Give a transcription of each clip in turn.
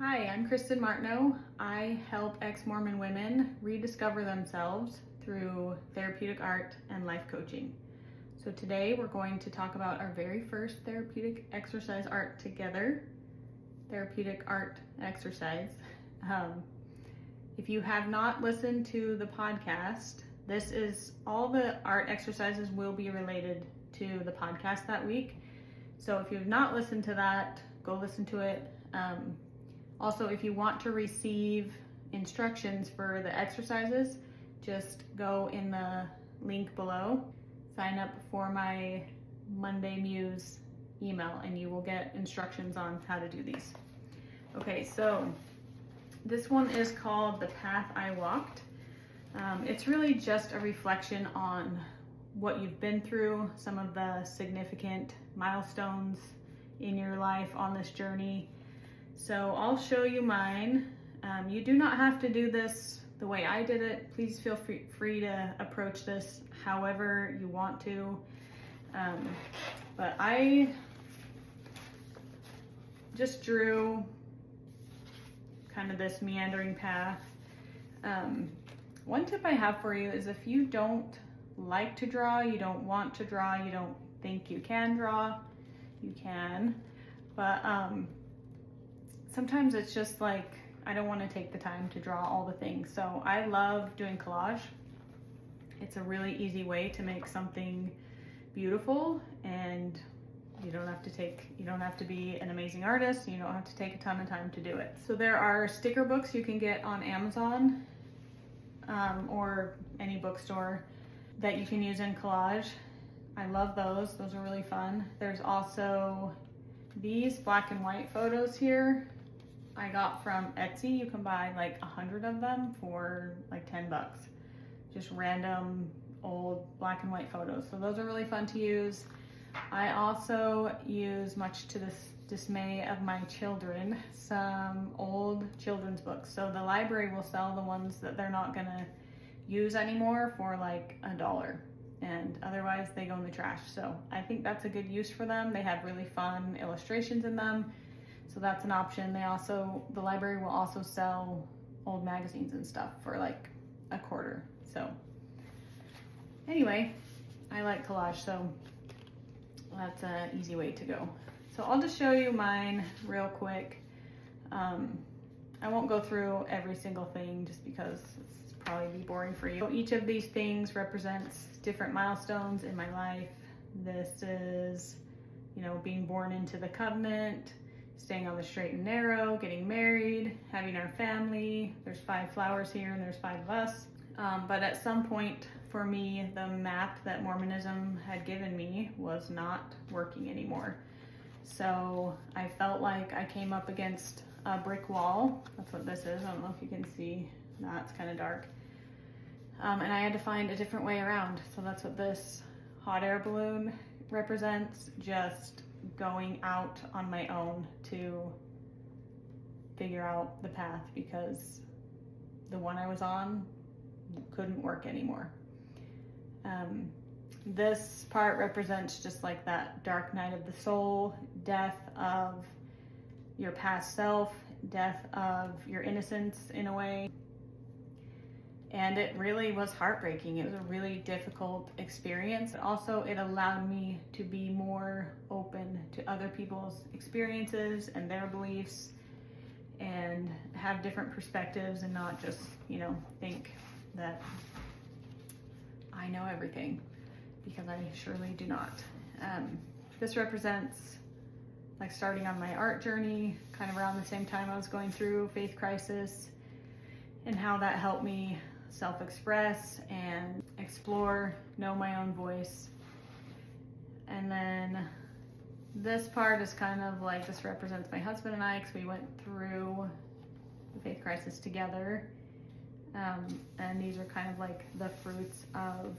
Hi, I'm Kristen Martineau. I help ex-Mormon women rediscover themselves through therapeutic art and life coaching. So today we're going to talk about our very first therapeutic exercise art together, therapeutic art exercise. If you have not listened to the podcast, all the art exercises will be related to the podcast that week. So if you have not listened to that, go listen to it. Also, if you want to receive instructions for the exercises, just go in the link below, sign up for my Monday Muse email, and you will get instructions on how to do these. Okay, so this one is called The Path I Walked. It's really just a reflection on what you've been through, some of the significant milestones in your life on this journey. So I'll show you mine. You do not have to do this the way I did it. Please feel free to approach this however you want to. But I just drew kind of this meandering path. One tip I have for you is if you don't like to draw, you don't want to draw, you don't think you can draw, you can. But sometimes it's just like, I don't want to take the time to draw all the things. So I love doing collage. It's a really easy way to make something beautiful, and you don't have to be an amazing artist. You don't have to take a ton of time to do it. So there are sticker books you can get on Amazon or any bookstore that you can use in collage. I love those. Those are really fun. There's also these black and white photos here. I got from Etsy. You can buy like 100 of them for like 10 bucks. Just random old black and white photos. So those are really fun to use. I also use, much to the dismay of my children, some old children's books. So the library will sell the ones that they're not gonna use anymore for like $1, and otherwise they go in the trash. So I think that's a good use for them. They have really fun illustrations in them. So that's an option. The library will also sell old magazines and stuff for like $0.25. So anyway, I like collage, so that's an easy way to go. So I'll just show you mine real quick. I won't go through every single thing just because it's probably be boring for you. So each of these things represents different milestones in my life. This is, being born into the covenant, staying on the straight and narrow, getting married, having our family. There's 5 flowers here and there's 5 of us. But at some point for me, the map that Mormonism had given me was not working anymore. So I felt like I came up against a brick wall. That's what this is. I don't know if you can see that, it's kind of dark. And I had to find a different way around. So that's what this hot air balloon represents, just going out on my own to figure out the path, because the one I was on couldn't work anymore. This part represents just like that dark night of the soul, death of your past self, death of your innocence in a way. And it really was heartbreaking. It was a really difficult experience. Also, it allowed me to be more open to other people's experiences and their beliefs, and have different perspectives, and not just, think that I know everything, because I surely do not. This represents like starting on my art journey, kind of around the same time I was going through faith crisis, and how that helped me self-express and explore, know my own voice. And then this part is kind of like, this represents my husband and I, because we went through the faith crisis together. And these are kind of like the fruits of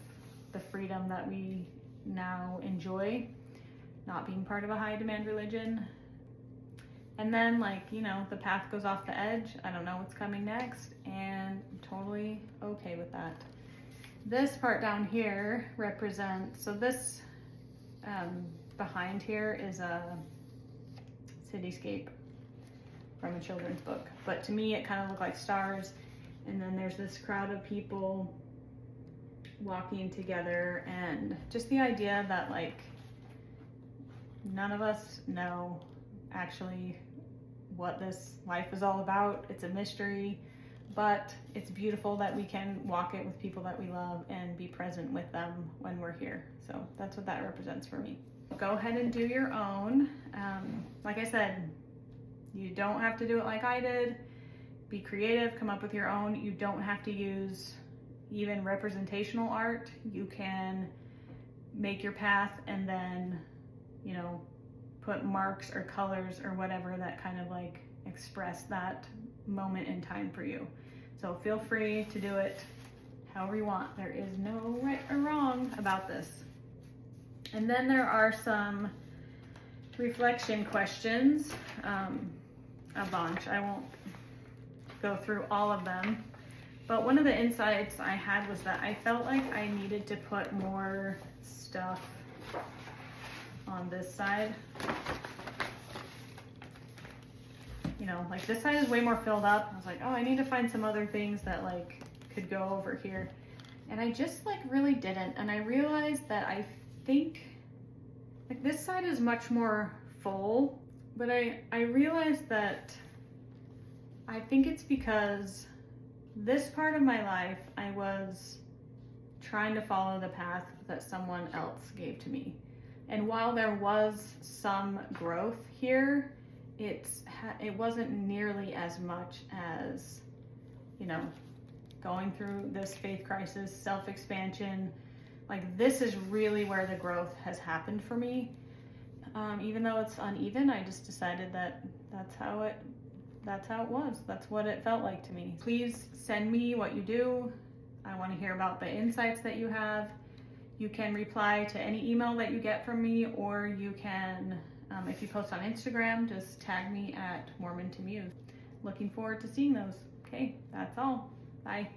the freedom that we now enjoy, not being part of a high demand religion. And then, the path goes off the edge. I don't know what's coming next, and I'm totally okay with that. This part down here represents, so this behind here is a cityscape from a children's book. But to me, it kind of looked like stars. And then there's this crowd of people walking together, and just the idea that like none of us know actually what this life is all about. It's a mystery, but it's beautiful that we can walk it with people that we love and be present with them when we're here. So that's what that represents for me. Go ahead and do your own. Like I said, you don't have to do it like I did. Be creative, come up with your own. You don't have to use even representational art. You can make your path and then, you know, put marks or colors or whatever that kind of like express that moment in time for you. So feel free to do it however you want. There is no right or wrong about this. And then there are some reflection questions, a bunch. I won't go through all of them, but one of the insights I had was that I felt like I needed to put more stuff on this side. You know, like this side is way more filled up. I was like, oh, I need to find some other things that like could go over here. And I just like really didn't. And I realized that I think like this side is much more full, but I realized that I think it's because this part of my life, I was trying to follow the path that someone else gave to me. And while there was some growth here, it wasn't nearly as much as, you know, going through this faith crisis, self-expansion. Like this is really where the growth has happened for me. Even though it's uneven, I just decided that that's how it was. That's what it felt like to me. Please send me what you do. I want to hear about the insights that you have. You can reply to any email that you get from me, or you can, if you post on Instagram, just tag me at Mormon to Muse. Looking forward to seeing those. Okay, that's all. Bye.